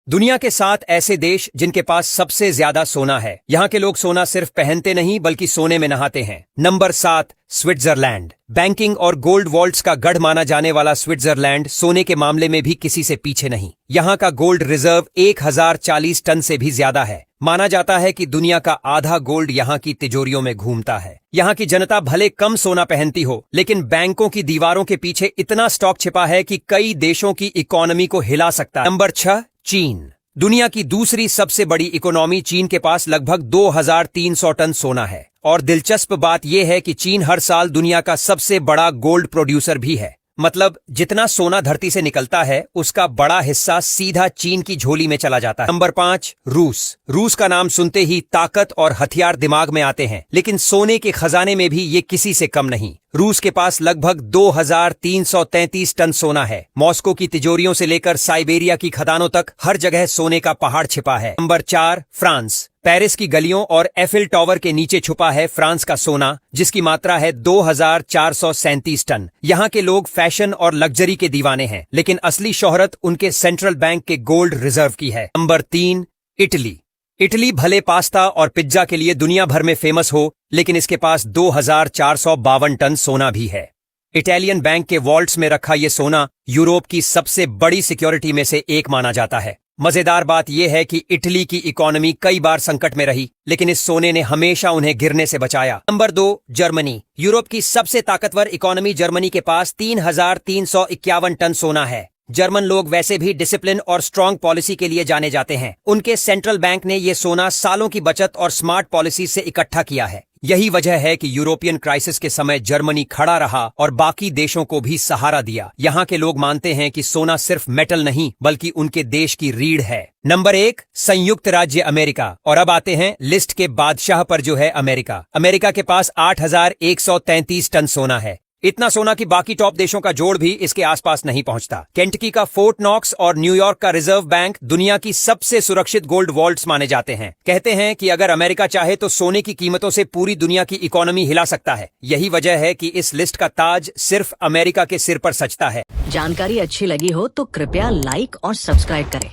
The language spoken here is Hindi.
दुनिया के 7 ऐसे देश जिनके पास सबसे ज्यादा सोना है। यहाँ के लोग सोना सिर्फ पहनते नहीं बल्कि सोने में नहाते हैं। Number 7, Switzerland. बैंकिंग और गोल्ड वॉल्ट्स का गढ़ माना जाने वाला स्विट्जरलैंड सोने के मामले में भी किसी से पीछे नहीं। यहाँ का गोल्ड रिजर्व 1040 टन से भी ज्यादा है। माना जाता है कि दुनिया का आधा गोल्ड यहाँ की तिजोरियों में घूमता है। यहाँ की जनता भले कम सोना पहनती हो, लेकिन बैंकों की दीवारों के पीछे इतना स्टॉक छिपा है कि कई देशों की इकोनॉमी को हिला सकता है। नंबर 6, चीन। दुनिया की दूसरी सबसे बड़ी इकोनॉमी चीन के पास लगभग 2300 टन सोना है। और दिलचस्प बात यह है कि चीन हर साल दुनिया का सबसे बड़ा गोल्ड प्रोड्यूसर भी है। मतलब जितना सोना धरती से निकलता है उसका बड़ा हिस्सा सीधा चीन की झोली में चला जाता है। नंबर 5, रूस। रूस का नाम सुनते ही ताकत और हथियार दिमाग में आते हैं, लेकिन सोने के खजाने में भी ये किसी से कम नहीं। रूस के पास लगभग 2333 टन सोना है। मॉस्को की तिजोरियों से लेकर साइबेरिया की खदानों तक हर जगह सोने का पहाड़ छिपा है। Number 4, France. पेरिस की गलियों और एफिल टावर के नीचे छुपा है फ्रांस का सोना, जिसकी मात्रा है 2437 टन। यहाँ के लोग फैशन और लग्जरी के दीवाने हैं, लेकिन असली शोहरत उनके सेंट्रल बैंक के गोल्ड रिजर्व की है। Number 3, Italy. इटली भले पास्ता और पिज्जा के लिए दुनिया भर में फेमस हो, लेकिन इसके पास 2452 टन सोना भी है। इटालियन बैंक के वॉल्ट्स में रखा यह सोना यूरोप की सबसे बड़ी सिक्योरिटी में से एक माना जाता है। मजेदार बात यह है कि इटली की इकोनॉमी कई बार संकट में रही, लेकिन इस सोने ने हमेशा उन्हें गिरने से बचाया। Number 2, Germany. यूरोप की सबसे ताकतवर इकोनॉमी जर्मनी के पास 3351 टन सोना है। जर्मन लोग वैसे भी डिसिप्लिन और स्ट्रांग पॉलिसी के लिए जाने जाते हैं। उनके सेंट्रल बैंक ने यह सोना सालों की बचत और स्मार्ट पॉलिसी से इकट्ठा किया है। यही वजह है कि यूरोपियन क्राइसिस के समय जर्मनी खड़ा रहा और बाकी देशों को भी सहारा दिया। यहाँ के लोग मानते हैं कि सोना सिर्फ मेटल नहीं बल्कि उनके देश की रीढ़ है। नंबर 1, संयुक्त राज्य अमेरिका। और अब आते हैं लिस्ट के बादशाह पर, जो है अमेरिका। अमेरिका के पास 8133 टन सोना है। इतना सोना कि बाकी टॉप देशों का जोड़ भी इसके आसपास नहीं पहुंचता। केंटकी का फोर्ट नॉक्स और न्यूयॉर्क का रिजर्व बैंक दुनिया की सबसे सुरक्षित गोल्ड वॉल्ट्स माने जाते हैं। कहते हैं कि अगर अमेरिका चाहे तो सोने की कीमतों से पूरी दुनिया की इकोनॉमी हिला सकता है। यही वजह है कि इस लिस्ट का ताज सिर्फ अमेरिका के सिर पर सजता है। जानकारी अच्छी लगी हो तो कृपया लाइक और सब्सक्राइब करें।